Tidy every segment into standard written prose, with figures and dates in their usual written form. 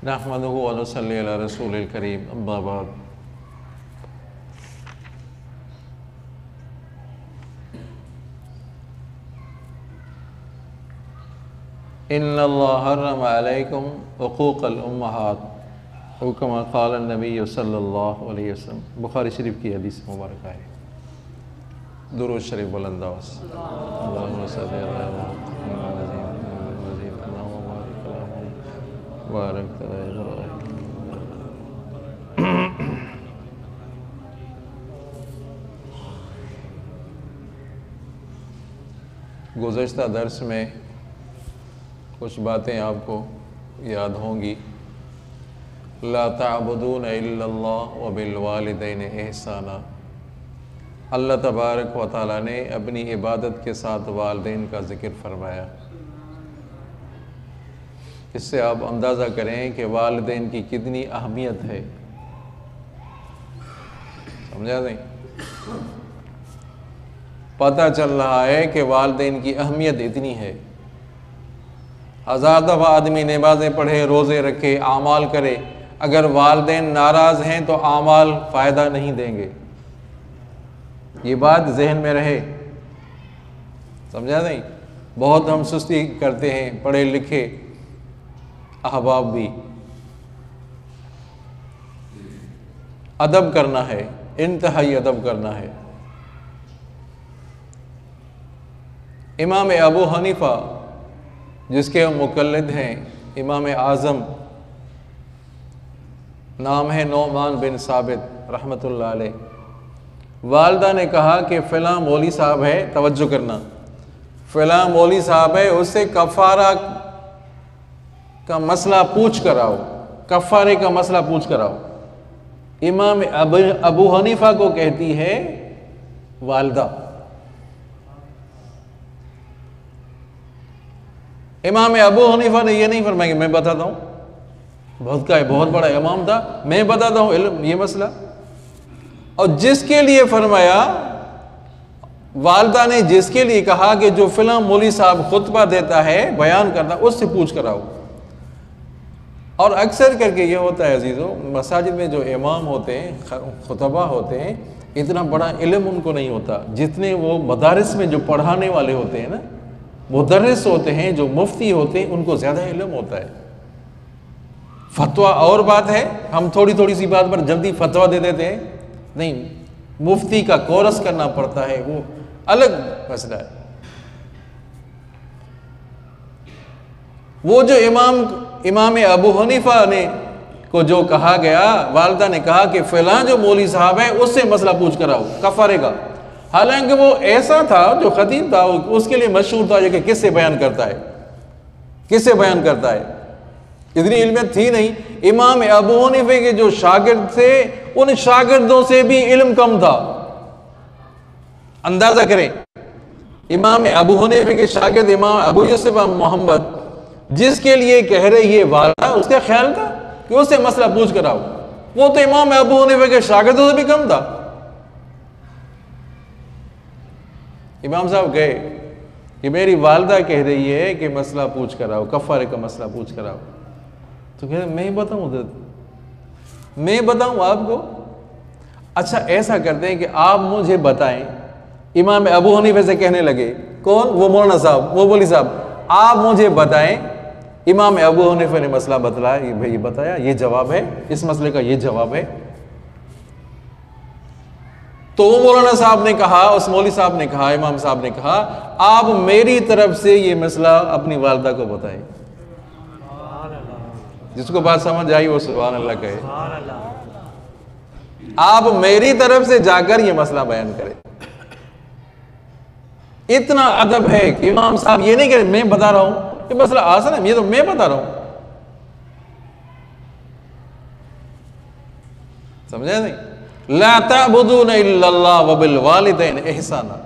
नहमदुहु व नसल्ली अला रसूलिल करीम अम्मा बाद। इन्नल्लाह हर्रम अलैकुम उक़ूक़ल उम्महात औ कमा क़ाल नबी सल्लल्लाहु अलैहि वसल्लम। बुखारी शरीफ की हदीस मुबारक है। दुरूद शरीफ बुलंद आवाज़। अल्लाहुम्मा सल्लि अला गुज़श्ता दर्स में कुछ बातें आपको याद होंगी। ला ताबुदून इल्लल्लाह व बिल वालिदैन एहसाना। अल्लाह तबारक व तआला ने अपनी इबादत के साथ वालिदैन का ज़िक्र फरमाया। इससे आप अंदाज़ा करें कि वालिदैन की कितनी अहमियत है। समझा नहीं? पता चल रहा है कि वालिदैन की अहमियत इतनी है। हज़ार दफ़ा आदमी नमाज़ें पढ़े, रोज़े रखे, आमाल करे, अगर वालिदैन नाराज़ हैं तो आमाल फ़ायदा नहीं देंगे। ये बात जहन में रहे। समझा नहीं? बहुत हम सुस्ती करते हैं, पढ़े लिखे अहबाब भी। अदब करना है, इंतहाई अदब करना है। इमाम अबू हनीफा जिसके मुक़ल्लिद हैं, इमाम आज़म, नाम है नौमान बिन साबित रहमतुल्लाह अलैह। वालदा ने कहा कि फ़लाँ मौली साहब है, तवज्जो करना, फ़लाँ मौली साहब है, उससे कफ़ारा का मसला पूछ कर आओ, कफ़ारे का मसला पूछ कर आओ। इमाम अबू हनीफा को कहती है वालदा। इमाम अबू हनीफा ने यह नहीं फरमाया मैं बताता हूँ, बहुत का है, बहुत बड़ा इमाम था, मैं बताता हूँ इल्म ये मसला। और जिसके लिए फरमाया, वालदा ने जिसके लिए कहा कि जो फिल्म मौली साहब खुतबा देता है, बयान करता, उससे पूछ कर आओ। और अक्सर करके ये होता है अजीज़ों, मसाजिद में जो इमाम होते हैं, खुतबा होते हैं, इतना बड़ा इल्म उनको नहीं होता जितने वो मदारिस में जो पढ़ाने वाले होते हैं ना, मुदर्रिस होते हैं, जो मुफ्ती होते हैं, उनको ज़्यादा इल्म होता है। फतवा और बात है, हम थोड़ी थोड़ी सी बात पर जल्दी फतवा दे देते हैं, नहीं, मुफ्ती का कोर्स करना पड़ता है, वो अलग मसला है। वो जो इमाम अबू हनीफा ने को जो कहा गया, वालदा ने कहा कि फ़लाँ जो मौली साहब है उससे मसला पूछ कर आओ कफ़ारे का। हालांकि वो ऐसा था, जो खतीब था, उसके लिए मशहूर था कि किससे बयान करता है, किससे बयान करता है, इतनी इल्मियत थी नहीं। इमाम अबू हनीफा के जो शागिर्द थे, उन शागिर्दों से भी इल्म कम था। अंदाजा करें, इमाम अबू हनीफा के शागिर्द इमाम अबू यूसुफ मोहम्मद, जिसके लिए कह रही है वालदा, उसका ख्याल था कि उससे मसला पूछ कर आओ। वो तो इमाम अबू हनीफा के शागिर्दों से भी कम था। इमाम साहब गए कि मेरी वालदा कह रही है कि मसला पूछ कर आओ, कफ़ारे का मसला पूछ कर आओ। तो कह रहे मैं बताऊं, मैं बताऊं आपको? अच्छा ऐसा करते हैं कि आप मुझे बताएं। इमाम अबू हनीफा से कहने लगे, कौन? वो मौलाना साहब, वो मौलवी साहब, आप मुझे बताएं। इमाम अबू हनीफा ने मसला बतलाया, भाई बताया, ये जवाब है, इस मसले का ये जवाब है। तो वो मौलाना साहब ने कहा, उस मौलवी साहब ने कहा, इमाम साहब ने कहा, आप मेरी तरफ से ये मसला अपनी वालदा को बताएं। जिसको बात समझ आई वो सुभान अल्लाह कहे। आप मेरी तरफ से जाकर ये मसला बयान करें। इतना अदब है कि इमाम साहब ये नहीं कह रहे मैं बता रहा हूं, ये मसला आसान है, ये तो मैं बता रहा हूं। समझा नहीं? ला ताबुदून इल्लल्लाह व बिल वालिदैन एहसाना।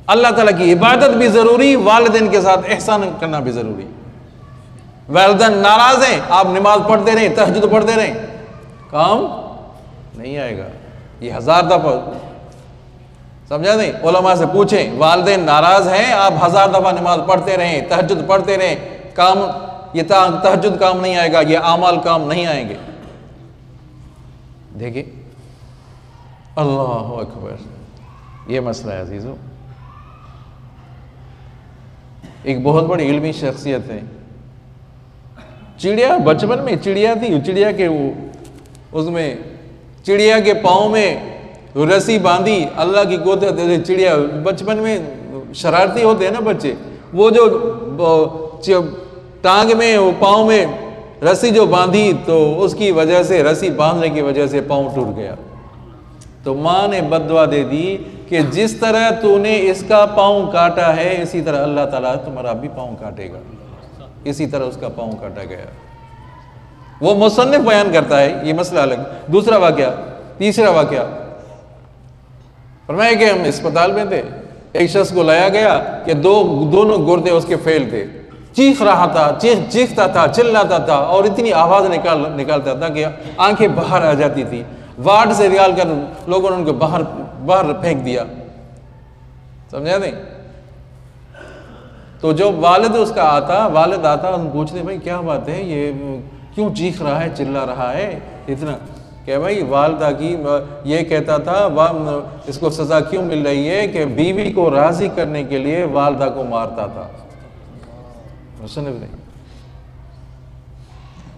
अल्लाह ताला की इबादत भी जरूरी, वालिदैन के साथ एहसान करना भी जरूरी। वालिदैन नाराज हैं, आप नमाज पढ़ते रहें, तहज्जुद पढ़ते रहें, काम नहीं आएगा। ये 1000 दफा समझा नहीं? उलमा से पूछें, वालिदैन नाराज हैं, आप 1000 दफा नमाज पढ़ते रहें, तहज्जुद पढ़ते रहें, काम ये तहज्जुद काम नहीं आएगा, ये आमाल काम नहीं आएंगे। देखिए, अल्लाह अकबर, ये मसला है अजीजों। एक बहुत बड़ी इल्मी शख्सियत है। चिड़िया, बचपन में चिड़िया थी, चिड़िया के उसमें चिड़िया के पाँव में रस्सी बांधी, अल्लाह की कुदरत। चिड़िया बचपन में शरारती होते हैं ना बच्चे, वो जो टांग में, वो पाँव में रस्सी जो बांधी, तो उसकी वजह से, रस्सी बांधने की वजह से पाँव टूट गया। तो माँ ने बददुआ दे दी कि जिस तरह तूने इसका पाँव काटा है, इसी तरह अल्लाह ताला तुम्हारा भी पाँव काटेगा। इसी तरह उसका पाँव काटा गया। वो मुसन्निफ बयान करता है, ये मसला अलग। दूसरा वाकया, तीसरा वाकया, फरमाया कि हम अस्पताल में थे, एक शख्स को लाया गया कि दोनों गुर्दे उसके फेल थे। चीख रहा था, चीखता था, चिल्लाता था और इतनी आवाज निकालता था कि आंखें बाहर आ जाती थी। वार्ड से निकाल कर लोगों ने उनको बाहर फेंक दिया। समझा नहीं? तो जो वालिद उसका वालिद आता, हम पूछते भाई क्या बात है, ये क्यों चीख रहा है, चिल्ला रहा है इतना? क्या भाई वालिदा की ये कहता था, इसको सजा क्यों मिल रही है कि बीवी को राजी करने के लिए वालिदा को मारता था। नहीं,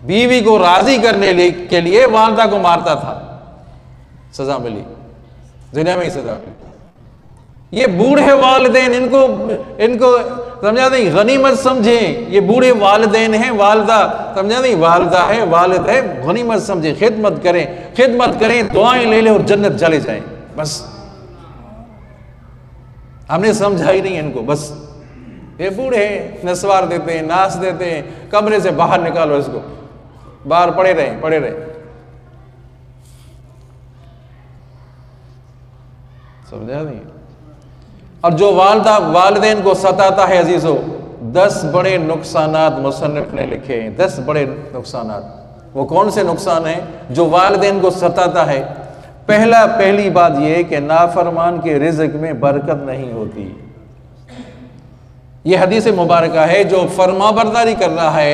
बीवी को राजी करने के लिए वालिदा को मारता था, सजा मिली, दुनिया में ही सजा मिली। ये बूढ़े वालिदैन, इनको समझा नहीं, गनीमत समझे। ये बूढ़े वालिदैन हैं, वालिदा समझा नहीं, वालिदा है, वालिद है, गनीमत समझे, खिदमत करें, दुआएं ले ले और जन्नत चले जाएं। बस हमने समझा ही नहीं इनको। बस ये बूढ़े नस्वार देते हैं, नाच देते हैं, कमरे से बाहर निकालो इसको, बाहर पड़े रहे। समझा नहीं? और जो वालिदैन को सताता है अजीजों, 10 बड़े नुकसानात मुसन्निफ ने लिखे हैं। 10 बड़े नुकसानात। वो कौन से नुकसान हैं जो वालिदैन को सताता है? पहली बात ये कि नाफरमान के रिज़्क में बरकत नहीं होती। ये हदीस मुबारका है। जो फरमाबरदारी कर रहा है,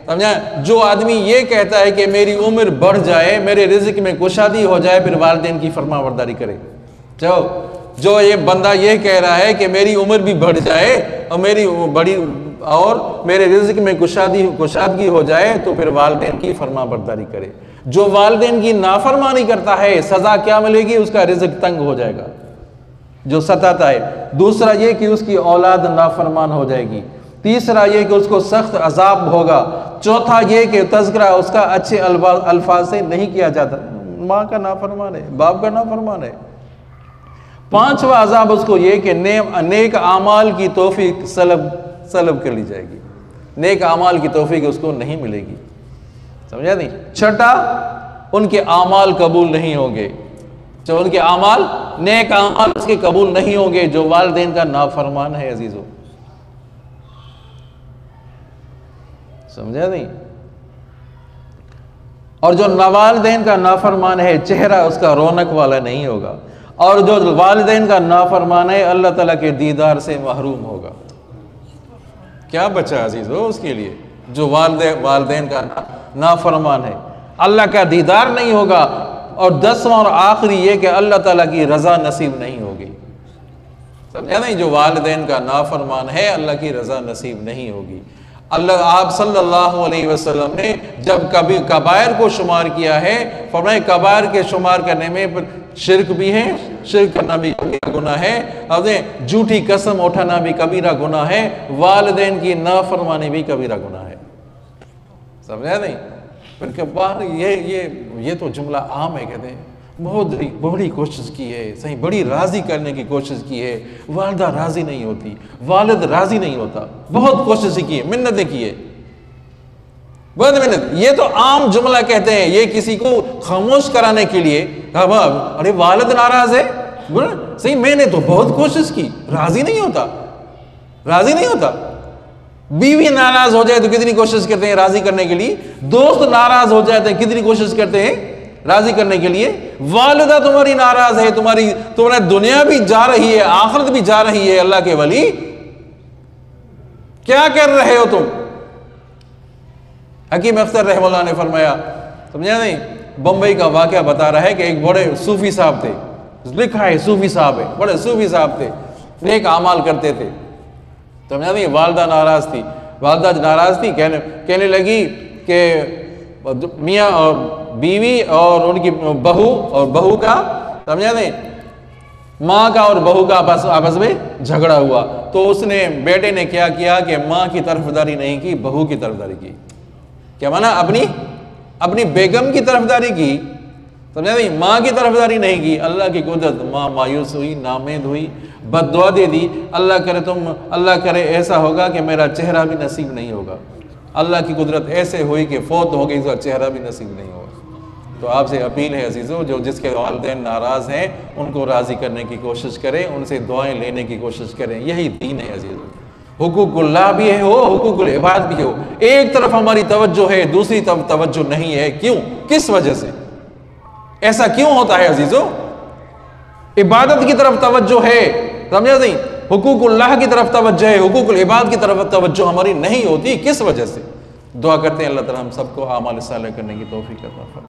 समझा, जो आदमी ये कहता है कि मेरी उम्र बढ़ जाए, मेरे रिज़्क में कुशादी हो जाए, फिर वालिदैन की फरमाबरदारी करे। जो ये बंदा ये कह रहा है कि मेरी उम्र भी बढ़ जाए और मेरे रिज़्क में कुशादगी हो जाए, तो फिर वालिदैन की फरमाबरदारी करे। जो वालिदैन की नाफरमानी करता है, सजा क्या मिलेगी? उसका रिज़्क तंग हो जाएगा, जो सताता है। दूसरा ये कि उसकी औलाद नाफरमान हो जाएगी। तीसरा ये कि उसको सख्त अजाब होगा। चौथा ये कि तज़किरा उसका अच्छे अल्फाज से नहीं किया जाता। माँ का नाफरमान है, बाप का नाफरमान है। पांचवा अजाब उसको ये कि नेक आमाल की तौफीक सलब कर ली जाएगी। नेक आमाल की तौफीक उसको नहीं मिलेगी। समझा नहीं? छठा, उनके आमाल कबूल नहीं होंगे। जो उनके आमाल, नेक आमाल उसके कबूल नहीं होंगे, जो वालिदैन का नाफरमान है अजीजों। समझा नहीं? और जो वालिदैन का नाफरमान है, चेहरा उसका रौनक वाला नहीं होगा। और जो वालिदैन का नाफरमान है, अल्लाह ताला के दीदार से महरूम होगा। क्या बचा अजीजों उसके लिए? जो वालिदैन का नाफरमान है, अल्लाह का दीदार नहीं होगा। और 10वां और आखिरी ये कि अल्लाह ताला की रजा नसीब नहीं होगी। समझा नहीं? जो वालिदैन का नाफरमान है, अल्लाह की रजा नसीब नहीं होगी। आप सल्लल्लाहु अलैहि वसल्लम ने जब कभी कबायर को शुमार किया है, फरमाया कबायर के शुमार करने में शिरक भी है, शिरक करना भी गुनाह है, और झूठी कसम उठाना भी कबीरा गुनाह है, वालिदैन की नाफरमानी भी कबीरा गुनाह है। समझा नहीं? फिर बाहर ये तो जुमला आम है। कहते हैं बहुत बड़ी कोशिश की है, सही बड़ी राजी करने की कोशिश की है, वालिदा राजी नहीं होती, वालिद राजी नहीं होता, बहुत कोशिश की है, मिन्नतें की है, बहुत मिन्नत। ये तो आम जुमला कहते हैं, ये किसी को खामोश कराने के लिए। अरे वालिद नाराज है, सही मैंने तो बहुत कोशिश की, राजी नहीं होता। बीवी नाराज हो जाए तो कितनी कोशिश करते हैं राजी करने के लिए। दोस्त नाराज हो जाते हैं, कितनी कोशिश करते हैं राजी करने के लिए। वालिदा तुम्हारी नाराज है, तुम्हारी दुनिया भी जा रही है, आखिरत भी जा रही है। अल्लाह के वली, क्या कर रहे हो तुम? हकीम अख्तर रहमतुल्लाह ने फरमाया, समझा नहीं, बम्बई का वाक़या बता रहा है कि एक बड़े सूफी साहब थे, लिखा है सूफी साहब है, बड़े सूफी साहब थे, नेक अमाल करते थे। समझा नहीं, वालदा नाराज थी, वालदा नाराज थी, कहने लगी कि मियाँ और बीवी और उनकी बहू और बहू का, समझा नहीं, माँ का और बहू का आपस में झगड़ा हुआ। तो उसने, बेटे ने क्या किया कि माँ की तरफदारी नहीं की, बहू की तरफदारी की। क्या माना? अपनी बेगम की तरफदारी की, समझा नहीं, माँ की तरफदारी नहीं की। अल्लाह की कुदरत, माँ मायूस हुई, नामेद हुई, बद्दुआ दे दी, अल्लाह करे ऐसा होगा कि मेरा चेहरा भी नसीब नहीं होगा। अल्लाह की कुदरत ऐसे हुई कि फौत हो गई, इसका चेहरा भी नसीब नहीं होगा। तो आपसे अपील है अजीज़ों, जो जिसके वालिदैन नाराज़ हैं उनको राज़ी करने की कोशिश करें, उनसे दुआएं लेने की कोशिश करें। यही दीन है अजीज़ों। हुकूकुल्लाह भी है हो, हुकूकुल इबाद भी हो। एक तरफ हमारी तवज्जो है, दूसरी तरफ तवज्जो नहीं है। क्यों? किस वजह से ऐसा क्यों होता है अजीज़ों? इबादत की तरफ तवज्जो है, समझा नहीं, हुकूकुल्लाह की तरफ तवज्जो है, हुकूकुल इबाद की तरफ तवज्जो हमारी नहीं होती। किस वजह से? दुआ करते हैं अल्लाह ताला हम सबको आमाल सालेह करने की तौफीक अता फरमाए।